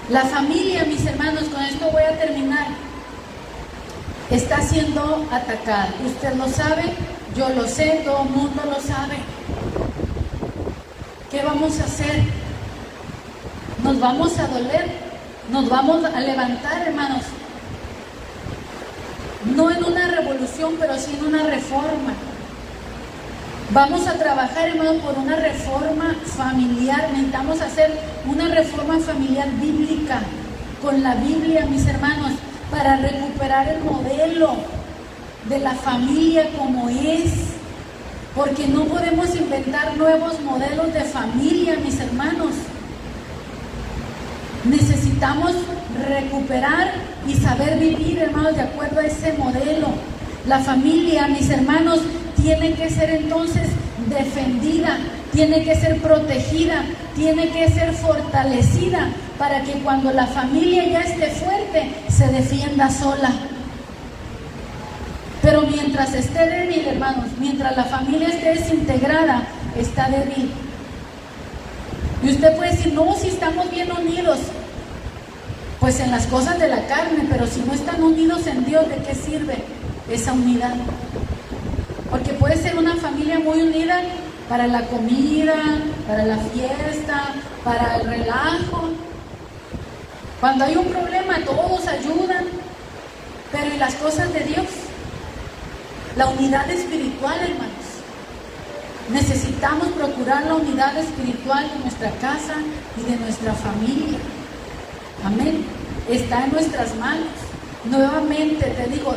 La familia, mis hermanos, con esto voy a terminar, está siendo atacada. Usted lo sabe, yo lo sé, todo el mundo lo sabe. ¿Qué vamos a hacer? Nos vamos a doler, nos vamos a levantar, hermanos. No en una revolución, pero sí en una reforma. Vamos a trabajar, hermanos, por una reforma familiar. Necesitamos hacer una reforma familiar bíblica, con la Biblia, mis hermanos, para recuperar el modelo de la familia como es. Porque no podemos inventar nuevos modelos de familia, mis hermanos. Necesitamos recuperar y saber vivir, hermanos, de acuerdo a ese modelo. La familia, mis hermanos, tiene que ser entonces defendida, tiene que ser protegida, tiene que ser fortalecida para que cuando la familia ya esté fuerte, se defienda sola. Pero mientras esté débil, hermanos, mientras la familia esté desintegrada, está débil. Y usted puede decir, no, si estamos bien unidos, pues en las cosas de la carne, pero si no están unidos en Dios, ¿de qué sirve esa unidad? Porque puede ser una familia muy unida para la comida, para la fiesta, para el relajo. Cuando hay un problema, todos ayudan, pero ¿y las cosas de Dios? La unidad espiritual, hermanos. Necesitamos procurar la unidad espiritual de nuestra casa y de nuestra familia. Amén. Está en nuestras manos. Nuevamente te digo,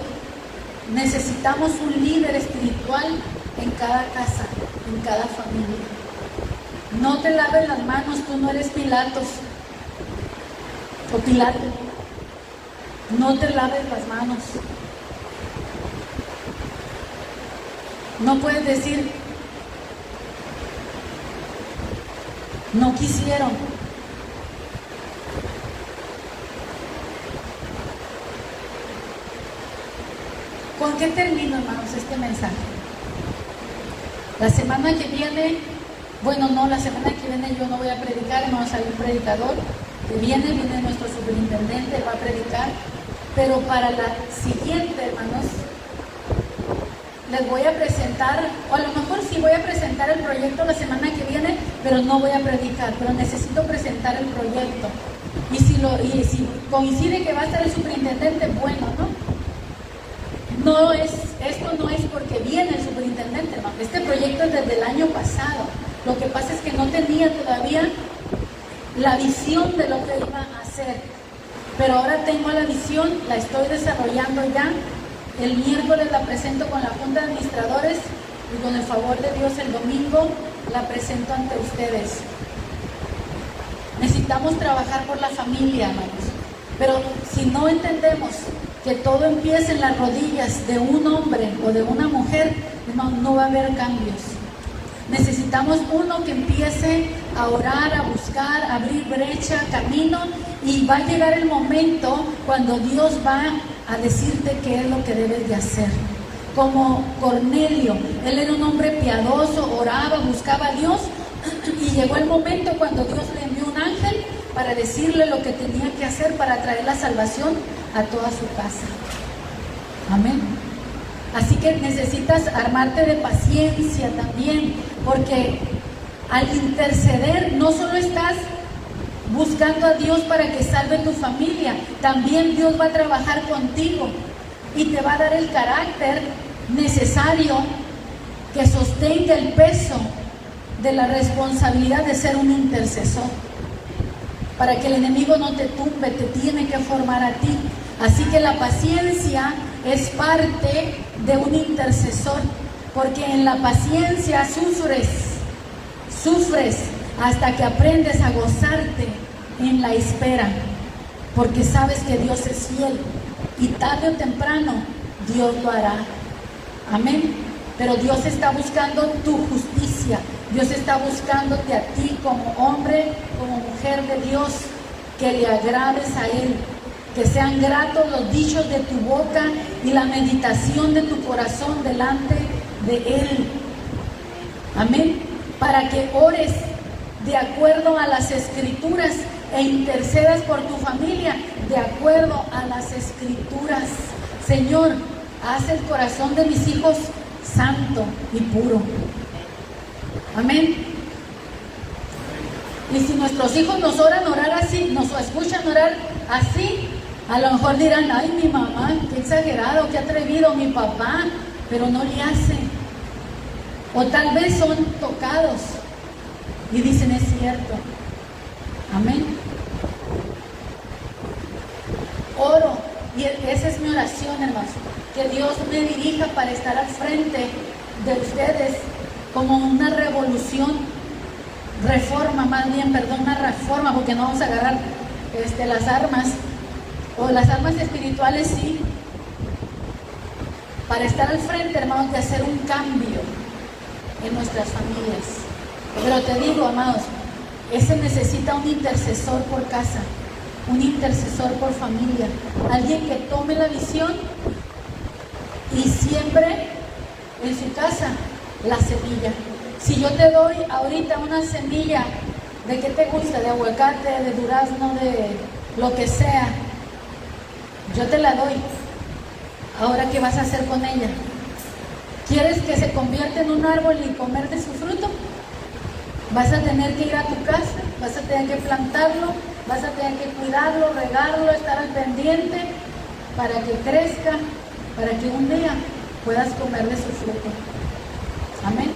necesitamos un líder espiritual en cada casa, en cada familia. No te laves las manos, tú no eres Pilatos o Pilato. No te laves las manos. No puedes decir, no quisieron. ¿Con qué termino, hermanos, este mensaje? La semana que viene, la semana que viene yo no voy a predicar, hermanos, hay un predicador que viene nuestro superintendente, va a predicar, pero para la siguiente, hermanos, les voy a presentar, o a lo mejor sí voy a presentar el proyecto la semana que viene, pero no voy a predicar, pero necesito presentar el proyecto. Y si coincide que va a estar el superintendente, bueno, ¿no? Esto no es porque viene el superintendente, hermano. Este proyecto es desde el año pasado. Lo que pasa es que no tenía todavía la visión de lo que iba a hacer. hacer. Pero ahora tengo la visión, la estoy desarrollando ya. El miércoles la presento con la Junta de Administradores y con el favor de Dios el domingo la presento ante ustedes. Necesitamos trabajar por la familia, hermanos. Pero si no entendemos que todo empieza en las rodillas de un hombre o de una mujer, no va a haber cambios. Necesitamos uno que empiece a orar, a buscar, a abrir brecha, camino, y va a llegar el momento cuando Dios va a decirte qué es lo que debes de hacer. Como Cornelio, él era un hombre piadoso, oraba, buscaba a Dios, y llegó el momento cuando Dios le envió un ángel para decirle lo que tenía que hacer para traer la salvación a toda su casa. Amén. Así que necesitas armarte de paciencia también, porque al interceder no solo estás buscando a Dios para que salve tu familia, también Dios va a trabajar contigo y te va a dar el carácter necesario que sostenga el peso de la responsabilidad de ser un intercesor. Para que el enemigo no te tumbe, te tiene que formar a ti. Así que la paciencia es parte de un intercesor, porque en la paciencia sufres hasta que aprendes a gozarte en la espera, porque sabes que Dios es fiel y tarde o temprano Dios lo hará. Amén. Pero Dios está buscando tu justicia. Dios está buscándote a ti como hombre, como mujer de Dios, que le agrades a Él, que sean gratos los dichos de tu boca y la meditación de tu corazón delante de Él. Amén. Para que ores de acuerdo a las Escrituras e intercedas por tu familia de acuerdo a las Escrituras. Señor, haz el corazón de mis hijos santo y puro. Amén. Y si nuestros hijos nos orar así, nos escuchan orar así, a lo mejor dirán: ay, mi mamá, qué exagerado, qué atrevido, mi papá, pero no le hace. O tal vez son tocados y dicen: es cierto. Amén. Oro, y esa es mi oración, hermanos, que Dios me dirija para estar al frente de ustedes como una una reforma, porque no vamos a agarrar las armas, o las armas espirituales, sí, para estar al frente, hermanos, de hacer un cambio en nuestras familias. Pero te digo, amados, ese necesita un intercesor por casa, un intercesor por familia, alguien que tome la visión y siembre en su casa la semilla. Si yo te doy ahorita una semilla, ¿de qué te gusta? ¿De aguacate, de durazno, de lo que sea? Yo te la doy. Ahora, ¿qué vas a hacer con ella? ¿Quieres que se convierta en un árbol y comer de su fruto? Vas a tener que ir a tu casa, vas a tener que plantarlo, vas a tener que cuidarlo, regarlo, estar al pendiente para que crezca, para que un día puedas comer de su fruto. Amén.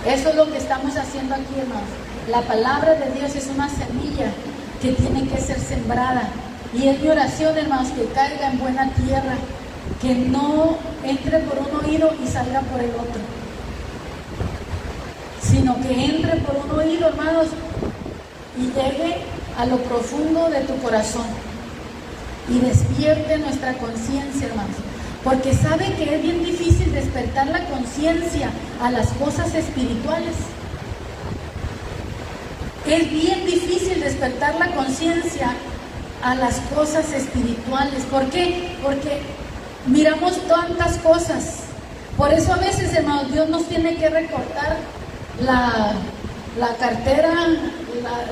Eso es lo que estamos haciendo aquí, hermanos. La palabra de Dios es una semilla que tiene que ser sembrada. Y es mi oración, hermanos, que caiga en buena tierra, que no entre por un oído y salga por el otro, sino que entre por un oído, hermanos, y llegue a lo profundo de tu corazón y despierte nuestra conciencia, hermanos. Porque sabe que es bien difícil despertar la conciencia a las cosas espirituales. Es bien difícil despertar la conciencia a las cosas espirituales. ¿Por qué? Porque miramos tantas cosas. Por eso a veces, hermanos, Dios nos tiene que recortar la cartera,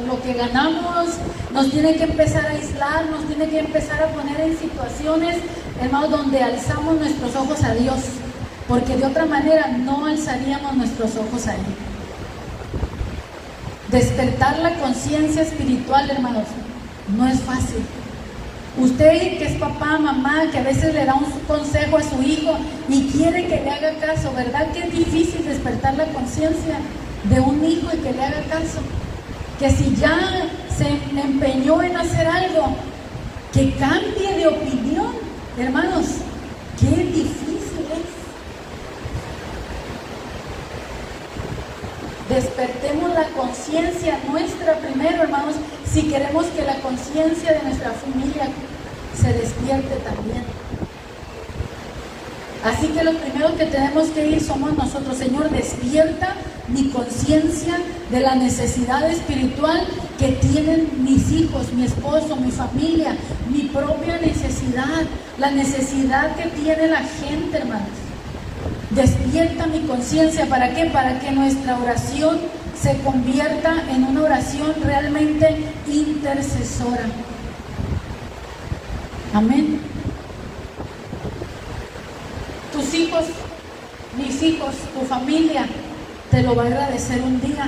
lo que ganamos, nos tiene que empezar a aislar, nos tiene que empezar a poner en situaciones, hermanos, donde alzamos nuestros ojos a Dios, porque de otra manera no alzaríamos nuestros ojos a Él. Despertar la conciencia espiritual, hermanos, no es fácil. Usted que es papá, mamá, que a veces le da un consejo a su hijo y quiere que le haga caso, ¿verdad que es difícil despertar la conciencia de un hijo y que le haga caso? Que si ya se empeñó en hacer algo, que cambie de opinión. Hermanos, qué difícil es. Despertemos la conciencia nuestra primero, hermanos, si queremos que la conciencia de nuestra familia se despierte también. Así que los primeros que tenemos que ir somos nosotros. Señor, despierta mi conciencia de la necesidad espiritual que tienen mis hijos, mi esposo, mi familia, mi propia necesidad, la necesidad que tiene la gente, hermanos. Despierta mi conciencia. ¿Para qué? Para que nuestra oración se convierta en una oración realmente intercesora. Amén. Tus hijos, mis hijos, tu familia te lo va a agradecer un día,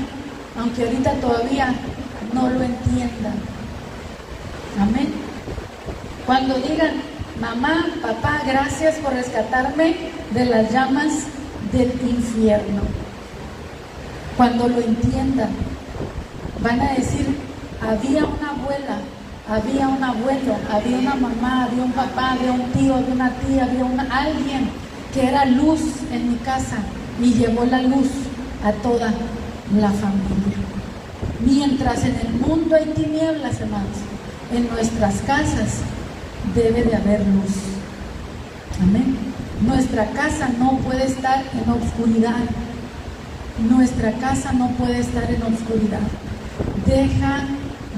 aunque ahorita todavía no lo entiendan. Amén. Cuando digan, mamá, papá, gracias por rescatarme de las llamas del infierno. Cuando lo entiendan, van a decir, había una abuela, había un abuelo, había una mamá, había un papá, había un tío, había una tía, había alguien que era luz en mi casa y llevó la luz a toda la familia. Mientras en el mundo hay tinieblas, hermanos, en nuestras casas debe de haber luz. Amén. Nuestra casa no puede estar en oscuridad. Nuestra casa no puede estar en oscuridad. Deja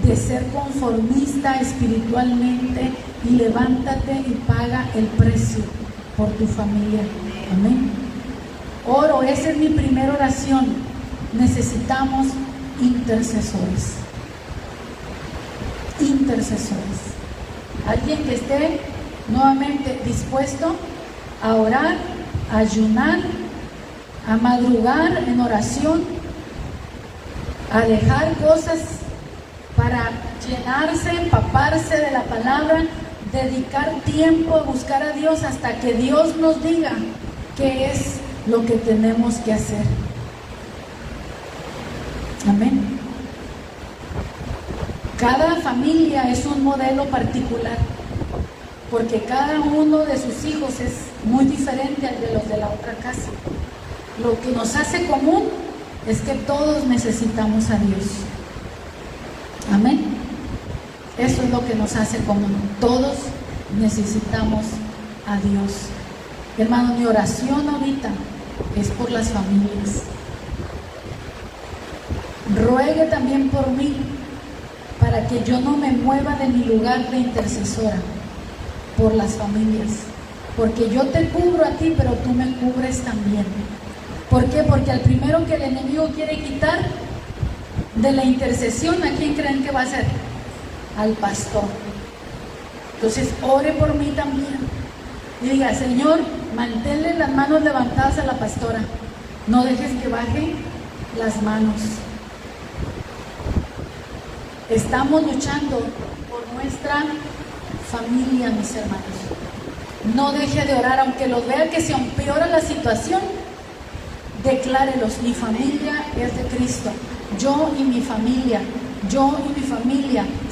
de ser conformista espiritualmente y levántate y paga el precio por tu familia. Amén. Oro, esa es mi primera oración. Necesitamos intercesores. Intercesores. Alguien que esté nuevamente dispuesto a orar, a ayunar, a madrugar en oración, a dejar cosas para llenarse, empaparse de la palabra, dedicar tiempo a buscar a Dios hasta que Dios nos diga qué es lo que tenemos que hacer. Amén. Cada familia es un modelo particular, porque cada uno de sus hijos es muy diferente al de los de la otra casa. Lo que nos hace común es que todos necesitamos a Dios. Amén. Eso es lo que nos hace común. Todos necesitamos a Dios. Hermano, mi oración ahorita es por las familias. Ruegue también por mí, para que yo no me mueva de mi lugar de intercesora por las familias. Porque yo te cubro a ti, pero tú me cubres también. ¿Por qué? Porque al primero que el enemigo quiere quitar de la intercesión, ¿a quién creen que va a ser? Al pastor. Entonces, ore por mí también. Y diga, Señor, manténle las manos levantadas a la pastora. No dejes que baje las manos. Estamos luchando por nuestra familia, mis hermanos. No deje de orar, aunque los vea que se empeora la situación. Declárelos, mi familia es de Cristo. Yo y mi familia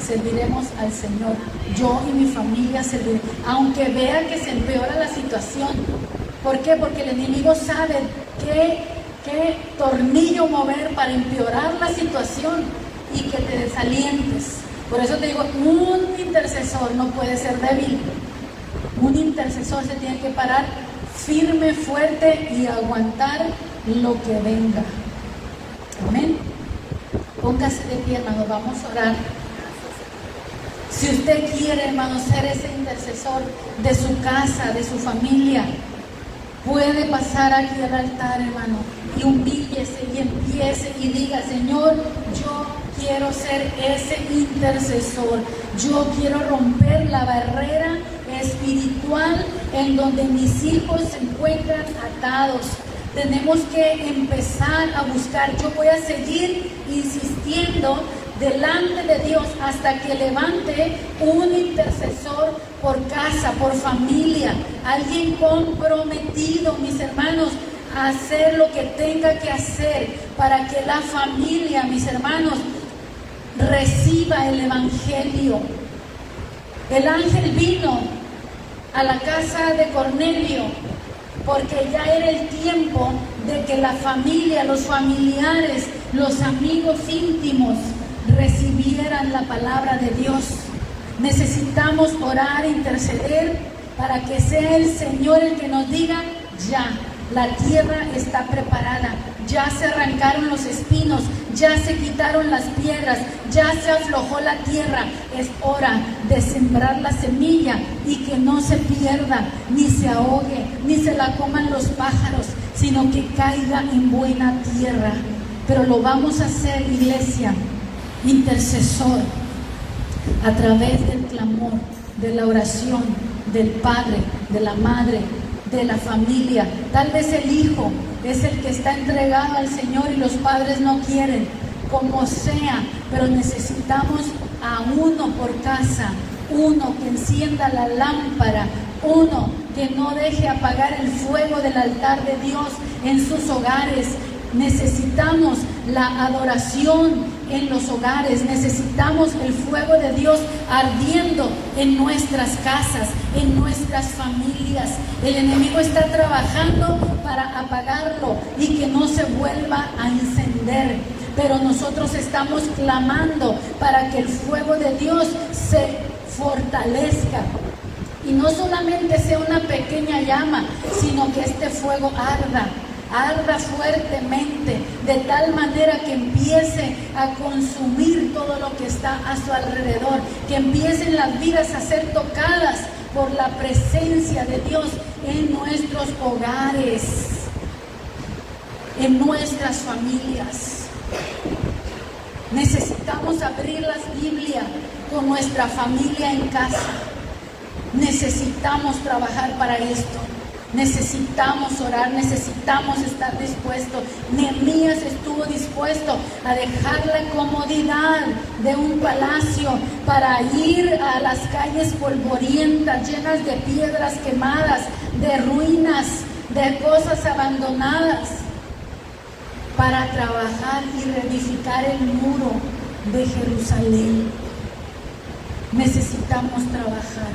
serviremos al Señor. Yo y mi familia serviremos. Aunque vea que se empeora la situación. ¿Por qué? Porque el enemigo sabe qué tornillo mover para empeorar la situación y que te desalientes. Por eso te digo, un intercesor no puede ser débil. Un intercesor se tiene que parar firme, fuerte y aguantar lo que venga. Amén. Póngase de pie, hermano, vamos a orar. Si usted quiere, hermano, ser ese intercesor de su casa, de su familia, puede pasar aquí al altar, hermano, y humíllese y empiece y diga, Señor, yo quiero ser ese intercesor. Yo quiero romper la barrera espiritual en donde mis hijos se encuentran atados. Tenemos que empezar a buscar. Yo voy a seguir insistiendo delante de Dios hasta que levante un intercesor por casa, por familia, alguien comprometido, mis hermanos, a hacer lo que tenga que hacer para que la familia, mis hermanos, reciba el evangelio. El ángel vino a la casa de Cornelio porque ya era el tiempo de que la familia, los familiares, los amigos íntimos recibieran la palabra de Dios. Necesitamos orar e interceder para que sea el Señor el que nos diga: ya, la tierra está preparada, ya se arrancaron los espinos, ya se quitaron las piedras, ya se aflojó la tierra. Es hora de sembrar la semilla y que no se pierda, ni se ahogue, ni se la coman los pájaros, sino que caiga en buena tierra. Pero lo vamos a hacer, iglesia, intercesor, a través del clamor, de la oración, del padre, de la madre, de la familia. Tal vez el hijo es el que está entregado al Señor y los padres no quieren, como sea, pero necesitamos a uno por casa, uno que encienda la lámpara, uno que no deje apagar el fuego del altar de Dios en sus hogares. Necesitamos la adoración en los hogares, necesitamos el fuego de Dios ardiendo en nuestras casas, en nuestras familias. El enemigo está trabajando para apagarlo y que no se vuelva a encender, pero nosotros estamos clamando para que el fuego de Dios se fortalezca y no solamente sea una pequeña llama, sino que este fuego arda fuertemente, de tal manera que empiece a consumir todo lo que está a su alrededor, que empiecen las vidas a ser tocadas por la presencia de Dios en nuestros hogares, en nuestras familias. Necesitamos abrir las Biblias con nuestra familia en casa. Necesitamos trabajar para esto. Necesitamos orar, necesitamos estar dispuestos. Nehemías estuvo dispuesto a dejar la comodidad de un palacio para ir a las calles polvorientas, llenas de piedras quemadas, de ruinas, de cosas abandonadas, para trabajar y reedificar el muro de Jerusalén. Necesitamos trabajar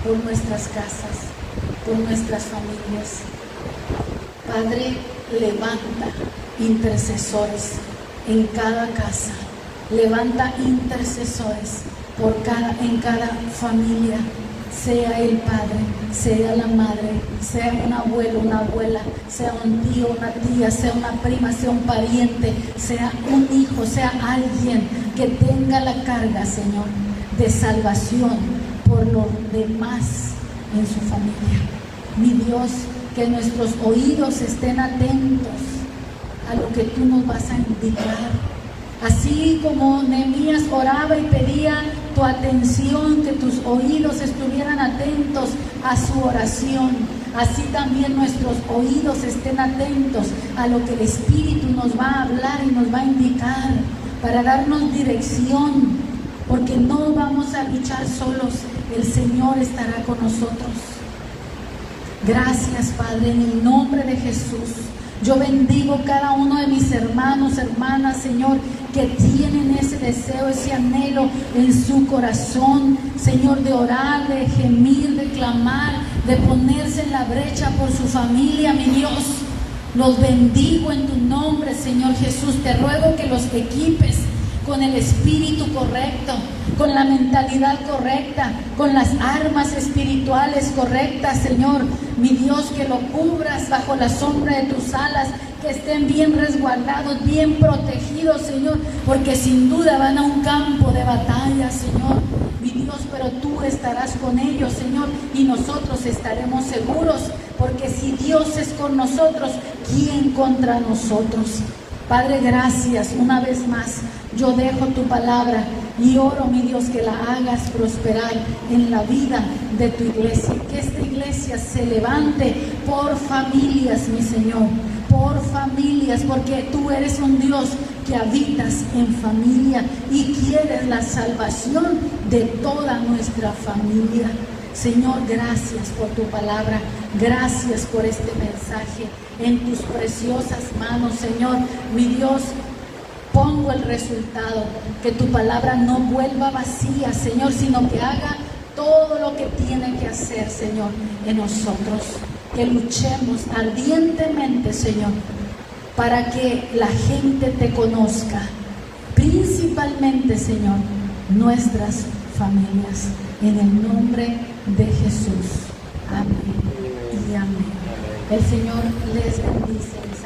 por nuestras casas, por nuestras familias. Padre, levanta intercesores en cada casa, levanta intercesores en cada familia, sea el padre, sea la madre, sea un abuelo, una abuela, sea un tío, una tía, sea una prima, sea un pariente, sea un hijo, sea alguien que tenga la carga, Señor, de salvación por los demás en su familia. Mi Dios, que nuestros oídos estén atentos a lo que tú nos vas a indicar. Así como Nehemías oraba y pedía tu atención, que tus oídos estuvieran atentos a su oración, así también nuestros oídos estén atentos a lo que el Espíritu nos va a hablar y nos va a indicar para darnos dirección, porque no vamos a luchar solos, el Señor estará con nosotros. Gracias, Padre, en el nombre de Jesús. Yo bendigo cada uno de mis hermanos, hermanas, Señor, que tienen ese deseo, ese anhelo en su corazón, Señor, de orar, de gemir, de clamar, de ponerse en la brecha por su familia, mi Dios. Los bendigo en tu nombre, Señor Jesús. Te ruego que los equipes con el espíritu correcto, con la mentalidad correcta, con las armas espirituales correctas, Señor. Mi Dios, que lo cubras bajo la sombra de tus alas, que estén bien resguardados, bien protegidos, Señor, porque sin duda van a un campo de batalla, Señor. Mi Dios, pero tú estarás con ellos, Señor, y nosotros estaremos seguros, porque si Dios es con nosotros, ¿quién contra nosotros? Padre, gracias una vez más. Yo dejo tu palabra y oro, mi Dios, que la hagas prosperar en la vida de tu iglesia. Que esta iglesia se levante por familias, mi Señor, por familias, porque tú eres un Dios que habitas en familia y quieres la salvación de toda nuestra familia. Señor, gracias por tu palabra, gracias por este mensaje en tus preciosas manos, Señor, mi Dios. expongo el resultado, que tu palabra no vuelva vacía, Señor, sino que haga todo lo que tiene que hacer, Señor, en nosotros. Que luchemos ardientemente, Señor, para que la gente te conozca, principalmente, Señor, nuestras familias, en el nombre de Jesús. Amén y amén. El Señor les bendice.